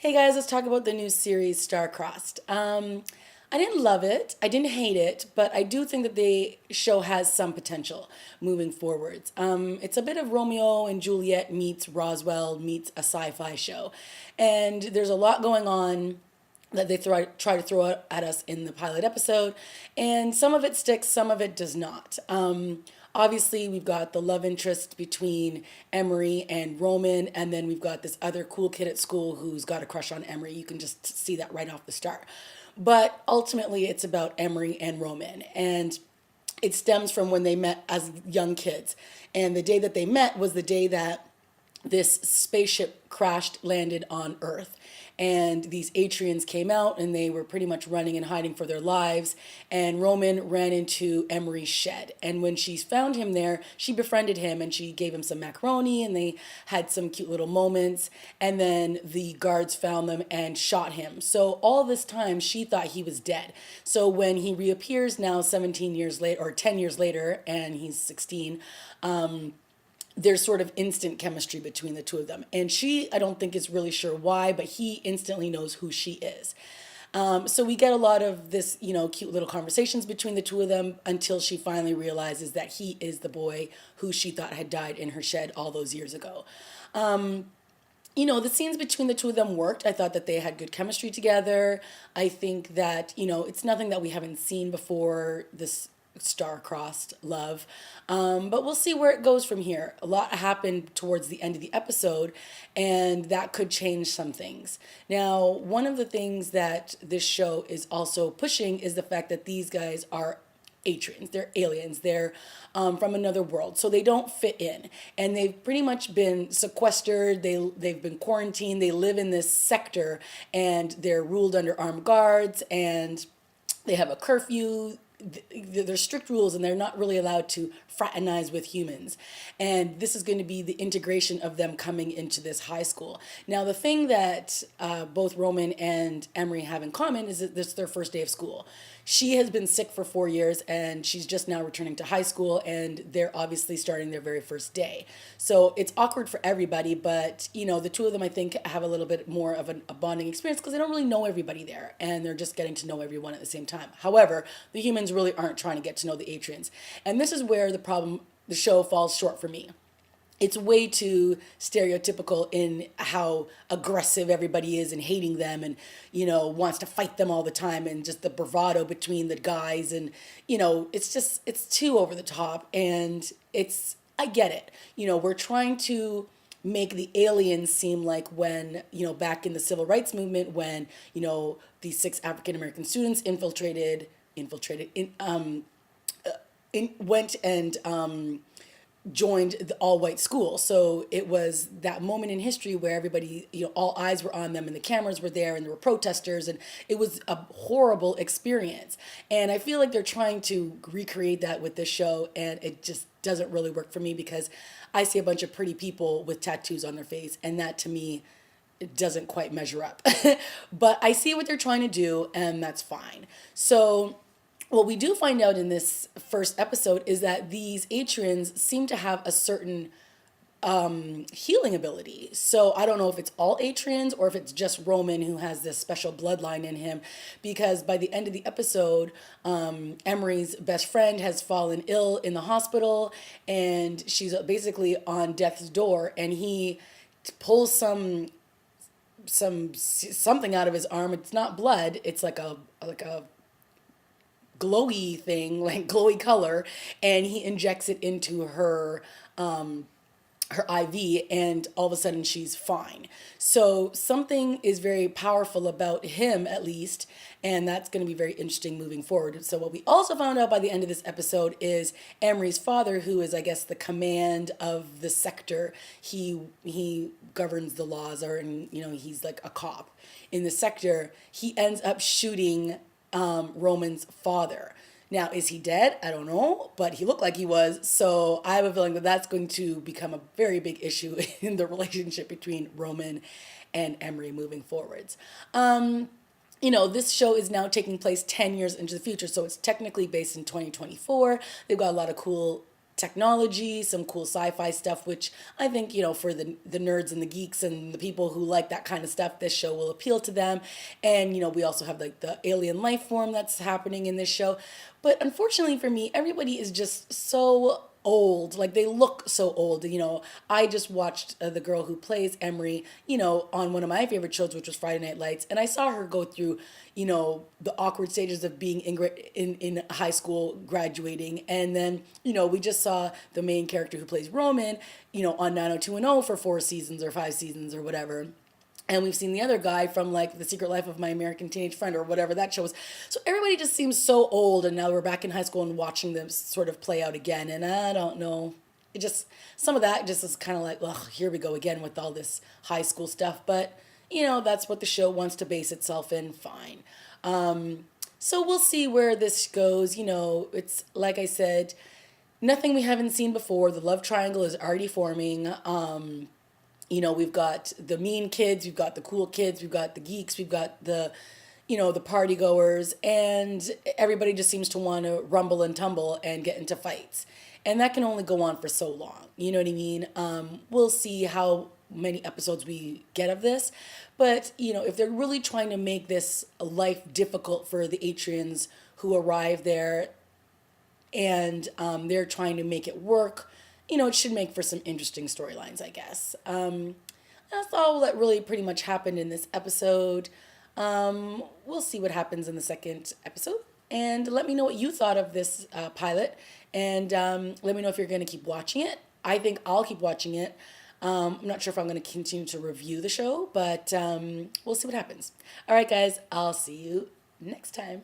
Hey guys, let's talk about the new series Star-Crossed. I didn't love it. I didn't hate it, but I do think that the show has some potential moving forwards. It's a bit of Romeo and Juliet meets Roswell meets a sci-fi show, and there's a lot going on that they try to throw at us in the pilot episode, and some of it sticks, some of it does not. Obviously, we've got the love interest between Emory and Roman, and then we've got this other cool kid at school who's got a crush on Emory. You can just see that right off the start. But ultimately, it's about Emory and Roman, and it stems from when they met as young kids. And the day that they met was the day that this spaceship crashed, landed on Earth. And these Atrians came out and they were pretty much running and hiding for their lives. And Roman ran into Emery's shed. And when she found him there, she befriended him and she gave him some macaroni and they had some cute little moments. And then the guards found them and shot him. So all this time, she thought he was dead. So when he reappears now, 17 years later, or 10 years later, and he's 16, there's sort of instant chemistry between the two of them. And she, I don't think, is really sure why, but he instantly knows who she is. So we get a lot of this, cute little conversations between the two of them until she finally realizes that he is the boy who she thought had died in her shed all those years ago. The scenes between the two of them worked. I thought that they had good chemistry together. I think that, it's nothing that we haven't seen before, this star-crossed love. But we'll see where it goes from here. A lot happened towards the end of the episode, and that could change some things. Now, one of the things that this show is also pushing is the fact that these guys are Atrians. They're aliens. They're from another world, so they don't fit in, and they've pretty much been sequestered. They've been quarantined. They live in this sector, and they're ruled under armed guards, and they have a curfew. There's strict rules and they're not really allowed to fraternize with humans. And this is going to be the integration of them coming into this high school. Now, the thing that both Roman and Emery have in common is that this is their first day of school. She has been sick for 4 years and she's just now returning to high school, and they're obviously starting their very first day. So it's awkward for everybody, but the two of them, I think, have a little bit more of a bonding experience because they don't really know everybody there and they're just getting to know everyone at the same time. However, the humans really aren't trying to get to know the Atrians. And this is where the show falls short for me. It's way too stereotypical in how aggressive everybody is and hating them, and wants to fight them all the time, and just the bravado between the guys, and it's too over the top. And I get it. We're trying to make the aliens seem like when, back in the civil rights movement, when these 6 African American students went and joined the all-white school. So it was that moment in history where everybody, all eyes were on them and the cameras were there and there were protesters, and it was a horrible experience. And I feel like they're trying to recreate that with this show, and it just doesn't really work for me because I see a bunch of pretty people with tattoos on their face, and that to me, it doesn't quite measure up. But I see what they're trying to do, and that's fine. So what we do find out in this first episode is that these Atrians seem to have a certain healing ability. So I don't know if it's all Atrians or if it's just Roman who has this special bloodline in him, because by the end of the episode, Emery's best friend has fallen ill in the hospital and she's basically on death's door, and he pulls something out of his arm. It's not blood. It's like a glowy thing, like glowy color, and he injects it into her IV, and all of a sudden she's fine. So something is very powerful about him, at least, and that's going to be very interesting moving forward. So what we also found out by the end of this episode is Emery's father, who is, I guess, the command of the sector. He governs the laws, he's like a cop in the sector. He ends up shooting Roman's father. Now, is he dead? I don't know, but he looked like he was. So I have a feeling that that's going to become a very big issue in the relationship between Roman and Emery moving forwards. This show is now taking place 10 years into the future, so it's technically based in 2024. They've got a lot of cool technology, some cool sci-fi stuff, which I think, for the nerds and the geeks and the people who like that kind of stuff, this show will appeal to them. And, we also have like the alien life form that's happening in this show. But unfortunately for me, everybody is just so old. Like they look so old. I just watched the girl who plays Emery, on one of my favorite shows, which was Friday Night Lights, and I saw her go through, the awkward stages of being in high school, graduating, and then, we just saw the main character who plays Roman, on 90210 for 4 seasons or 5 seasons or whatever. And we've seen the other guy from like The Secret Life of My American Teenage Friend or whatever that show was. So everybody just seems so old, and now we're back in high school and watching them sort of play out again. And I don't know. It just, some of that just is kind of like, ugh, here we go again with all this high school stuff. But, that's what the show wants to base itself in. Fine. So we'll see where this goes. It's like I said, nothing we haven't seen before. The love triangle is already forming. We've got the mean kids, we've got the cool kids, we've got the geeks, we've got the party goers, and everybody just seems to want to rumble and tumble and get into fights. And that can only go on for so long. You know what I mean? We'll see how many episodes we get of this. But, if they're really trying to make this life difficult for the Atrians who arrive there, and they're trying to make it work, it should make for some interesting storylines, I guess. That's all that really pretty much happened in this episode. We'll see what happens in the second episode. And let me know what you thought of this pilot. And let me know if you're going to keep watching it. I think I'll keep watching it. I'm not sure if I'm going to continue to review the show, but we'll see what happens. All right, guys, I'll see you next time.